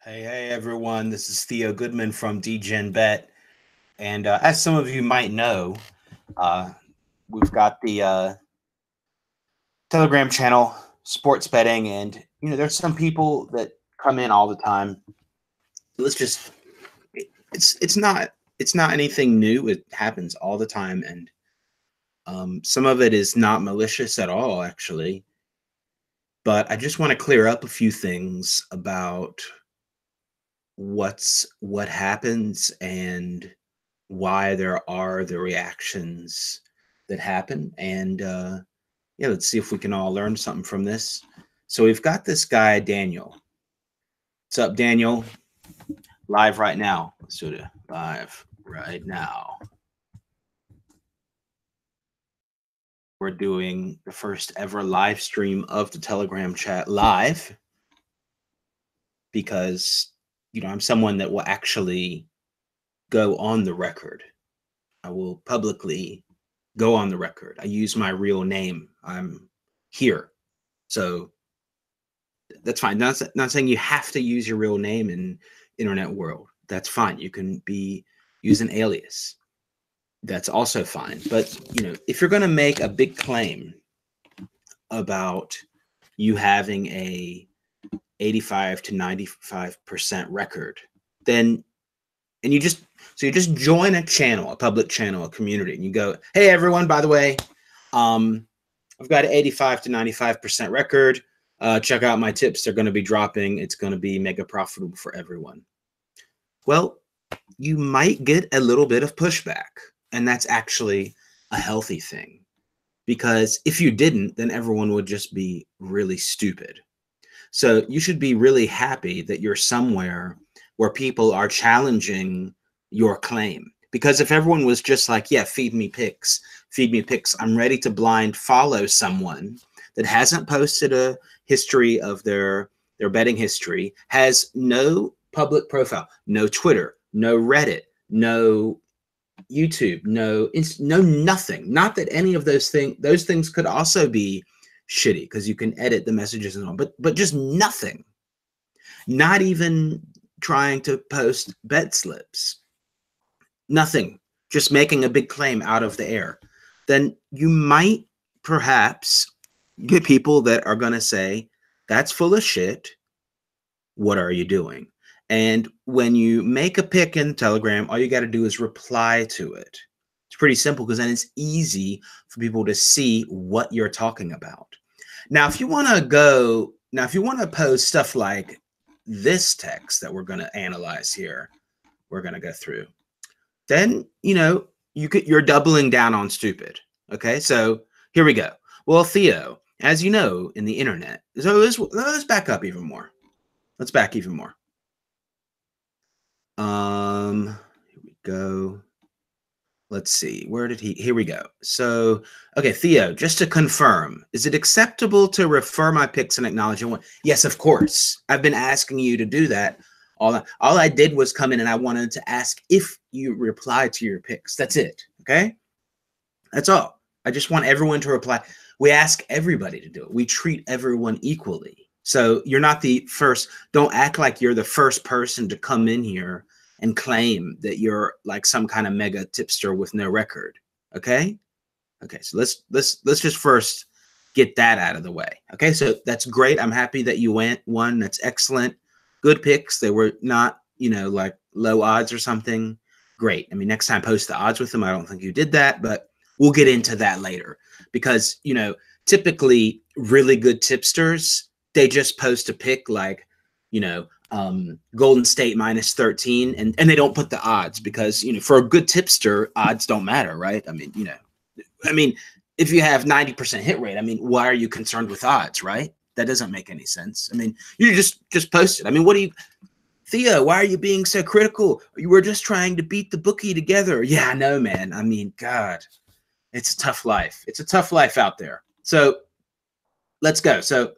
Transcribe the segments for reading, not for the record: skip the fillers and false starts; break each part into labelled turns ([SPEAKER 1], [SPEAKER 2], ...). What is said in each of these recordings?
[SPEAKER 1] Hey, everyone. This is Theo Goodman from Degenbet. And as some of you might know, uh, we've got the Telegram channel, Sports Betting. And, there's some people that come in all the time. Let's just, it's not anything new. It happens all the time. And some of it is not malicious at all, actually. But I just want to clear up a few things about what happens and why there are the reactions that happen. And yeah, let's see if we can all learn something from this. So we've got this guy, Daniel. What's up, Daniel? Live right now. Let's do it live right now. We're doing the first ever live stream of the Telegram chat live because, I'm someone that will actually go on the record. I will publicly go on the record. I use my real name. I'm here. So that's fine. Not saying you have to use your real name in internet world. That's fine. You can use an alias. That's also fine. But, if you're going to make a big claim about you having a 85 to 95% record, then you just join a channel, a public channel, a community, and you go, hey everyone, by the way, I've got an 85 to 95% record. Check out my tips. They're going to be dropping. It's going to be mega profitable for everyone. Well, you might get a little bit of pushback, and that's actually a healthy thing, because if you didn't, then everyone would just be really stupid. So you should be really happy that you're somewhere where people are challenging your claim. Because if everyone was just like, yeah, feed me pics, I'm ready to blind follow someone that hasn't posted a history of their betting history, has no public profile, no Twitter, no Reddit, no YouTube, no nothing. Not that any of those things could also be shitty, because you can edit the messages and all, but just nothing. Not even trying to post bet slips. Nothing. Just making a big claim out of the air. Then you might perhaps get people that are going to say, that's full of shit. What are you doing? And when you make a pick in Telegram, all you got to do is reply to it. It's pretty simple, because then it's easy for people to see what you're talking about. Now, if you want to post stuff like this text that we're going to analyze here, we're going to go through, then, you're doubling down on stupid. Okay, so here we go. Well, Theo, as you know, in the internet, so let's back up even more. Let's back even more. Here we go. Let's see. Here we go. So, okay, Theo, just to confirm, is it acceptable to refer my picks and acknowledge one? Yes, of course. I've been asking you to do that. All I did was come in and I wanted to ask if you replied to your picks. That's it. Okay? That's all. I just want everyone to reply. We ask everybody to do it. We treat everyone equally. So you're not the first. Don't act like you're the first person to come in here and claim that you're like some kind of mega tipster with no record. Okay? Okay, so let's just first get that out of the way. Okay, so that's great. I'm happy that you won. That's excellent. Good picks. They were not, like low odds or something. Great. I mean, next time post the odds with them. I don't think you did that, but we'll get into that later, because, typically really good tipsters, they just post a pick like, Golden State minus 13, and they don't put the odds, because, for a good tipster, odds don't matter, right? I mean, if you have 90% hit rate, why are you concerned with odds, right? That doesn't make any sense. You just post it. Theo, why are you being so critical? You were just trying to beat the bookie together. Yeah, I know, man. God, it's a tough life. It's a tough life out there. So let's go. So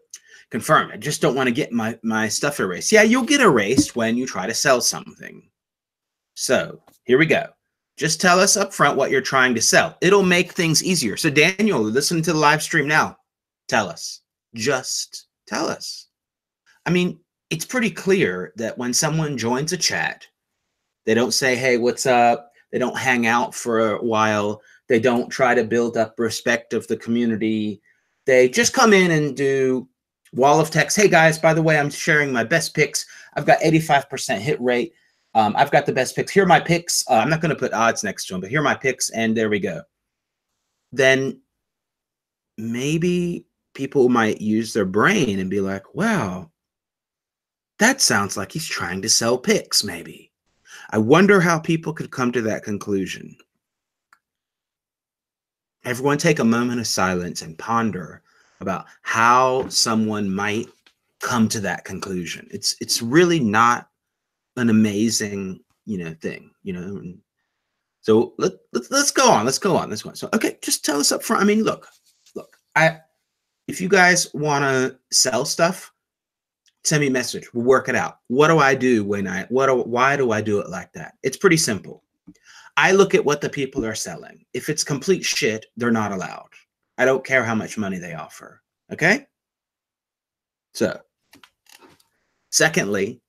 [SPEAKER 1] confirmed. I just don't want to get my stuff erased. Yeah, you'll get erased when you try to sell something. So here we go. Just tell us up front what you're trying to sell. It'll make things easier. So Daniel, listen to the live stream now. Tell us. Just tell us. it's pretty clear that when someone joins a chat, they don't say, hey, what's up? They don't hang out for a while. They don't try to build up respect of the community. They just come in and do wall of text. Hey, guys, by the way, I'm sharing my best picks. I've got 85% hit rate. I've got the best picks. Here are my picks. I'm not going to put odds next to them, but here are my picks, and there we go. Then maybe people might use their brain and be like, wow, that sounds like he's trying to sell picks, maybe. I wonder how people could come to that conclusion. Everyone take a moment of silence and ponder about how someone might come to that conclusion. It's really not an amazing, thing, So let's go on. Let's go on. So okay, just tell us up front. I mean, look, if you guys want to sell stuff, send me a message. We'll work it out. What do I do why do I do it like that? It's pretty simple. I look at what the people are selling. If it's complete shit, they're not allowed. I don't care how much money they offer. Okay? So, secondly,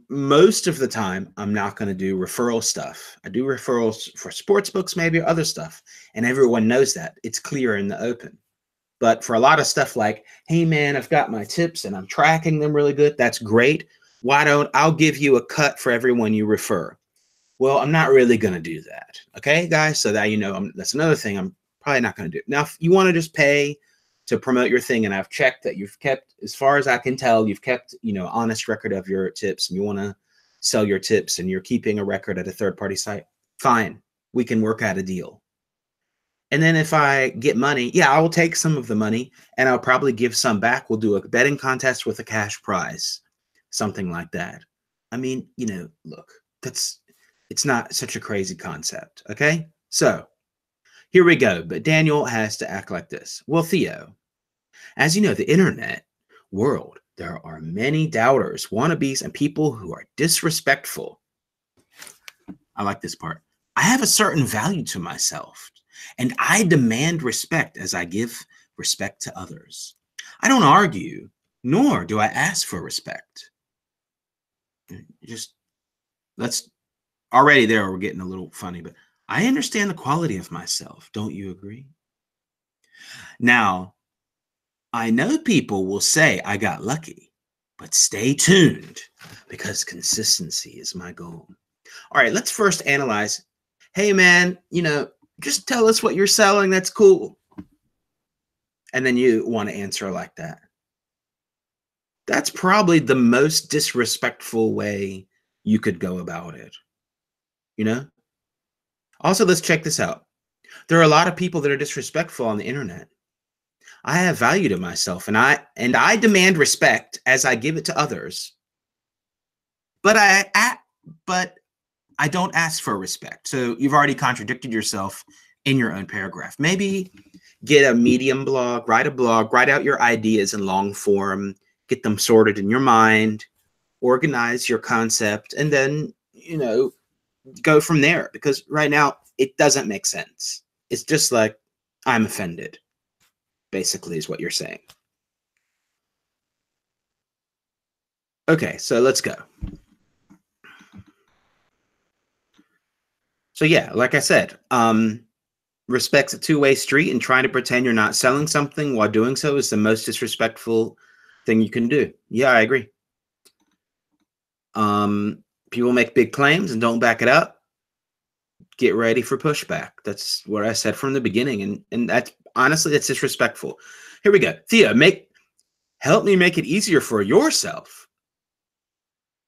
[SPEAKER 1] most of the time, I'm not going to do referral stuff. I do referrals for sports books, maybe, or other stuff. And everyone knows that. It's clear in the open. But for a lot of stuff like, hey, man, I've got my tips and I'm tracking them really good. That's great. I'll give you a cut for everyone you refer. Well, I'm not really going to do that. Okay, guys? So that that's another thing I'm probably not going to do. Now, if you want to just pay to promote your thing, and I've checked that you've kept, as far as I can tell, you've kept, honest record of your tips, and you want to sell your tips and you're keeping a record at a third-party site, fine. We can work out a deal. And then if I get money, yeah, I will take some of the money and I'll probably give some back. We'll do a betting contest with a cash prize, something like that. I mean, look, it's not such a crazy concept, okay? So here we go. But Daniel has to act like this. Well, Theo, as you know, the internet world, there are many doubters, wannabes, and people who are disrespectful. I like this part. I have a certain value to myself, and I demand respect as I give respect to others. I don't argue, nor do I ask for respect. Already there, we're getting a little funny, but I understand the quality of myself. Don't you agree? Now, I know people will say I got lucky, but stay tuned because consistency is my goal. All right, let's first analyze. Hey, man, just tell us what you're selling. That's cool. And then you want to answer like that. That's probably the most disrespectful way you could go about it. Also, let's check this out. There are a lot of people that are disrespectful on the internet. I have value to myself, and I demand respect as I give it to others. But I don't ask for respect. So you've already contradicted yourself in your own paragraph. Maybe get a Medium blog, write out your ideas in long form, get them sorted in your mind, organize your concept, and then, go from there. Because right now it doesn't make sense. It's just like, I'm offended, basically, is what you're saying. Okay, so let's go. So yeah, like I said, respect's a two-way street, and trying to pretend you're not selling something while doing so is the most disrespectful thing you can do. Yeah, I agree. People make big claims and don't back it up. Get ready for pushback. That's what I said from the beginning, and that's honestly, that's disrespectful. Here we go. Thea, help me make it easier for yourself.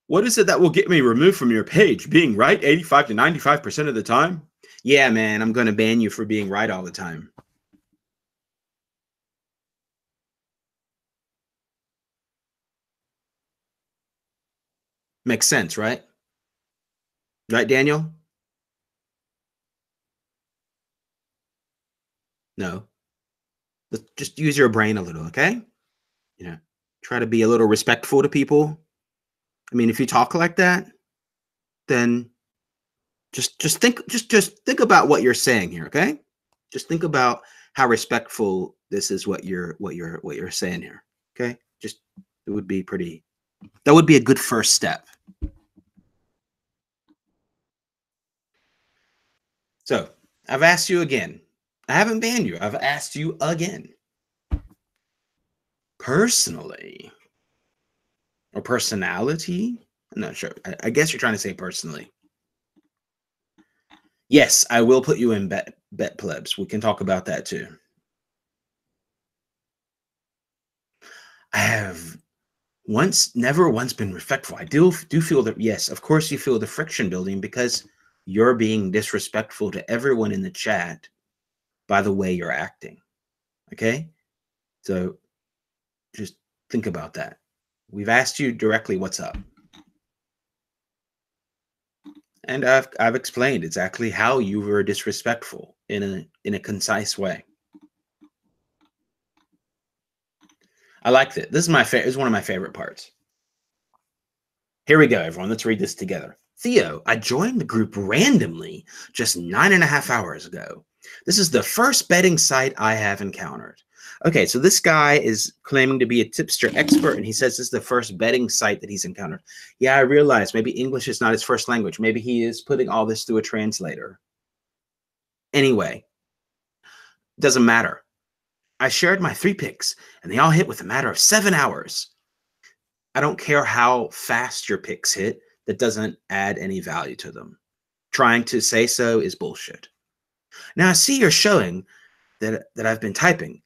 [SPEAKER 1] What is it that will get me removed from your page? Being right 85 to 95% of the time? Yeah, man, I'm going to ban you for being right all the time. Makes sense, right? Right, Daniel? No. Let's just use your brain a little, okay? Try to be a little respectful to people. I mean, if you talk like that, then just think about what you're saying here, okay? Just think about how respectful this is, what you're saying here, okay? It would be pretty That would be a good first step. So I've asked you again. I haven't banned you. I've asked you again. Personally or personality? I'm not sure. I guess you're trying to say personally. Yes, I will put you in bet plebs. We can talk about that too. I have never once been respectful. I do feel that, yes, of course you feel the friction building because you're being disrespectful to everyone in the chat by the way you're acting. Okay? So just think about that. We've asked you directly what's up. And I've explained exactly how you were disrespectful in a concise way. I liked it. This is one of my favorite parts. Here we go, everyone. Let's read this together. Theo, I joined the group randomly just 9.5 hours ago. This is the first betting site I have encountered. Okay, so this guy is claiming to be a tipster expert, and he says this is the first betting site that he's encountered. Yeah, I realize maybe English is not his first language. Maybe he is putting all this through a translator. Anyway, doesn't matter. I shared my 3 picks, and they all hit with a matter of 7 hours. I don't care how fast your picks hit. That doesn't add any value to them. Trying to say so is bullshit. Now, I see you're showing that I've been typing,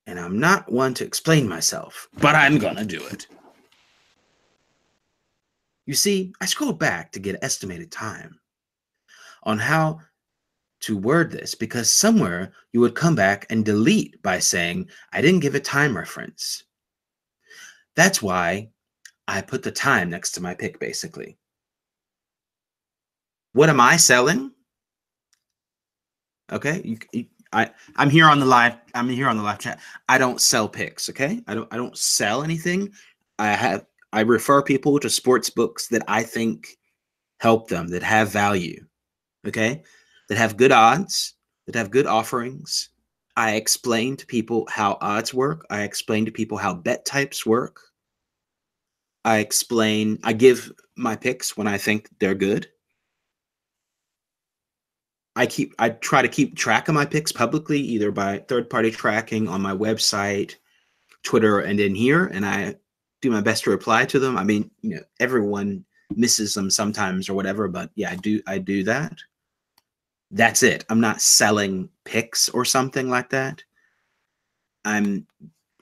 [SPEAKER 1] and I'm not one to explain myself, but I'm gonna do it. You see, I scrolled back to get estimated time on how to word this because somewhere you would come back and delete by saying, I didn't give a time reference. That's why I put the time next to my pick, basically. What am I selling? Okay, I'm here on the live. I'm here on the live chat. I don't sell picks. Okay, I don't sell anything. I refer people to sports books that I think help them, that have value. Okay, that have good odds, that have good offerings. I explain to people how odds work. I explain to people how bet types work. I give my picks when I think they're good. I try to keep track of my picks publicly, either by third-party tracking on my website, Twitter, and in here, and I do my best to reply to them. I mean, everyone misses them sometimes or whatever, but yeah, I do that. That's it. I'm not selling picks or something like that. I'm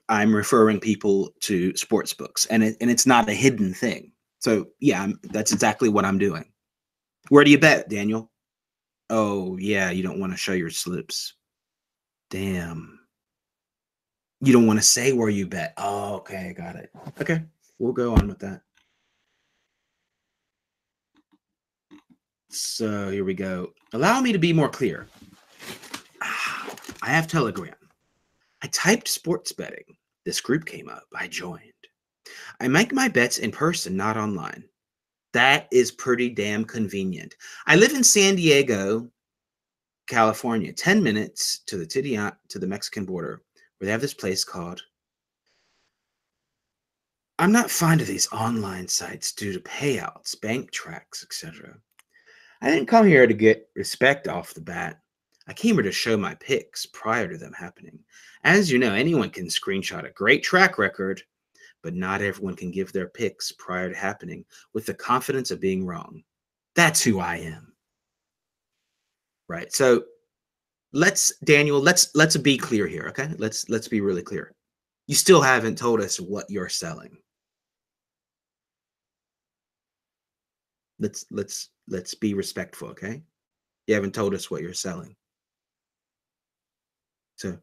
[SPEAKER 1] referring people to sports books, and it's not a hidden thing. So yeah, that's exactly what I'm doing. Where do you bet, Daniel? Oh yeah, you don't want to show your slips. Damn. You don't want to say where you bet. Oh, okay, got it. Okay, we'll go on with that. So here we go. Allow me to be more clear. I have Telegram. I typed sports betting. This group came up. I joined. I make my bets in person, not online. That is pretty damn convenient. I live in San Diego, California, 10 minutes to the Mexican border, where they have this place called. I'm not fond of these online sites due to payouts, bank tracks, etc. I didn't come here to get respect off the bat. I came here to show my picks prior to them happening. As you know, anyone can screenshot a great track record, but not everyone can give their picks prior to happening with the confidence of being wrong. That's who I am. Right. So Daniel, let's be clear here, okay? Let's be really clear. You still haven't told us what you're selling. Let's be respectful, okay? You haven't told us what you're selling. So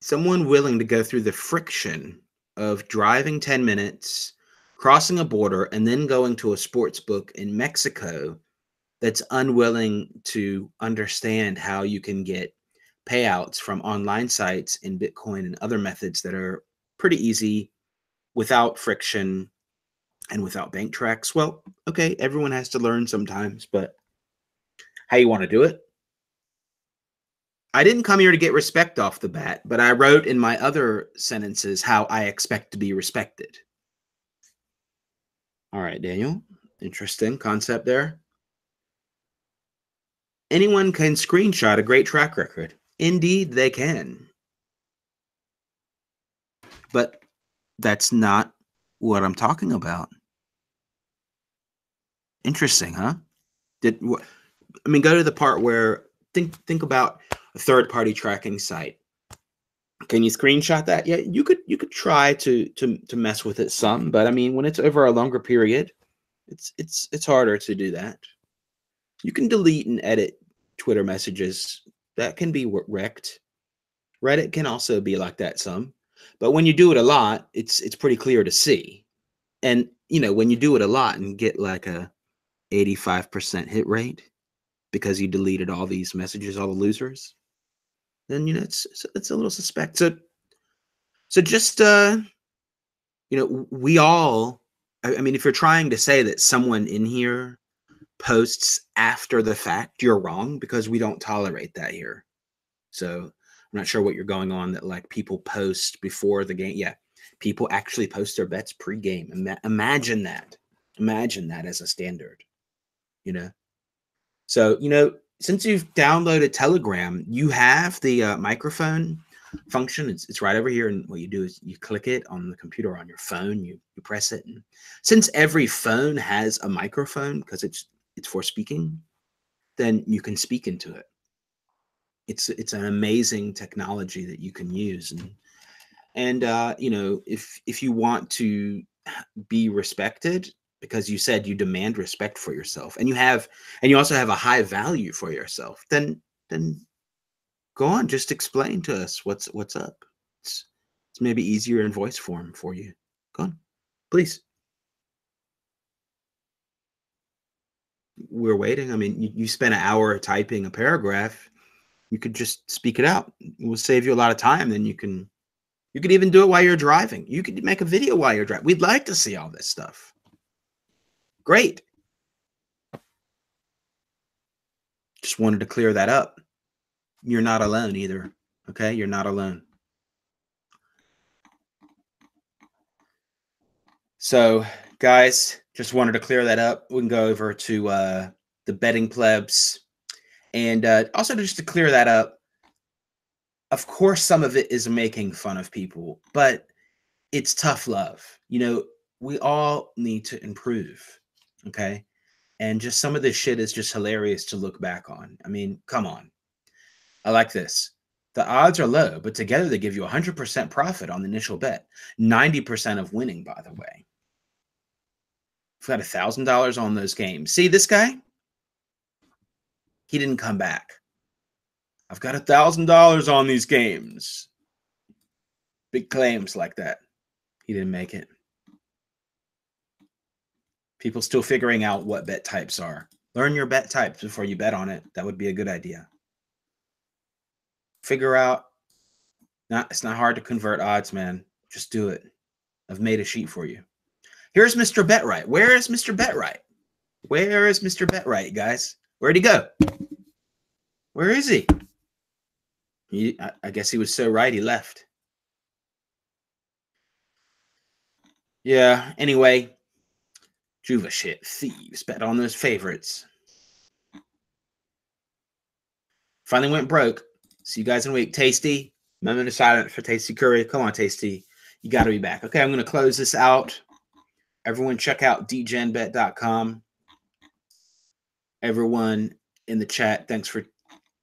[SPEAKER 1] someone willing to go through the friction of driving 10 minutes, crossing a border, and then going to a sports book in Mexico that's unwilling to understand how you can get payouts from online sites in Bitcoin and other methods that are pretty easy without friction and without bank tracks. Well, okay, everyone has to learn sometimes, but how you want to do it? I didn't come here to get respect off the bat, but I wrote in my other sentences how I expect to be respected. All right, Daniel. Interesting concept there. Anyone can screenshot a great track record. Indeed, they can. But that's not what I'm talking about. Interesting, huh? I mean, go to the part where think about a third-party tracking site. Can you screenshot that? Yeah, you could try to mess with it some, but I mean, when it's over a longer period, it's harder to do that. You can delete and edit Twitter messages. That can be wrecked. Reddit can also be like that some. But when you do it a lot, it's pretty clear to see. And when you do it a lot and get like a 85% hit rate because you deleted all these messages, all the losers, then it's a little suspect. So just we all, I mean, if you're trying to say that someone in here posts after the fact, you're wrong, because we don't tolerate that here. So I'm not sure what you're going on that like people post before the game. Yeah, people actually post their bets pre-game. Imagine that. Imagine that as a standard. So since you've downloaded Telegram, you have the microphone function. It's right over here, and what you do is you click it on the computer or on your phone. You press it, and since every phone has a microphone because it's for speaking, then you can speak into it. It's an amazing technology that you can use, and if you want to be respected, because you said you demand respect for yourself, and you also have a high value for yourself, then go on, just explain to us what's up. It's maybe easier in voice form for you. Go on, please. We're waiting. I mean, you spent an hour typing a paragraph. You could just speak it out. It will save you a lot of time. Then you could even do it while you're driving. You could make a video while you're driving. We'd like to see all this stuff. Great. Just wanted to clear that up. You're not alone either. Okay? You're not alone. So, guys, just wanted to clear that up. We can go over to the betting plebs. And also just to clear that up, of course, some of it is making fun of people, but it's tough love. We all need to improve. Okay? And just some of this shit is just hilarious to look back on. I mean, come on. I like this. The odds are low, but together they give you 100% profit on the initial bet. 90% of winning, by the way. We've got $1,000 on those games. See this guy? He didn't come back. I've got $1,000 on these games. Big claims like that. He didn't make it. People still figuring out what bet types are. Learn your bet types before you bet on it. That would be a good idea. Figure out. It's not hard to convert odds, man. Just do it. I've made a sheet for you. Here's Mr. Bet-Right. Where is Mr. Bet-Right? Where is Mr. Bet-Right, guys? Where'd he go? Where is he? I guess he was so right, he left. Yeah, anyway. Juva shit. Thieves bet on those favorites. Finally went broke. See you guys in a week. Tasty. Moment of silence for Tasty Curry. Come on, Tasty. You got to be back. Okay, I'm going to close this out. Everyone check out degenbet.com. Everyone in the chat, thanks for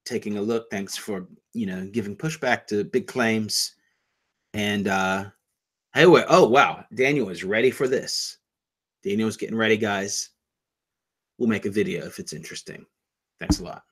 [SPEAKER 1] taking a look. Thanks for, giving pushback to big claims. And hey, oh, wow. Daniel is ready for this. Daniel's getting ready, guys. We'll make a video if it's interesting. Thanks a lot.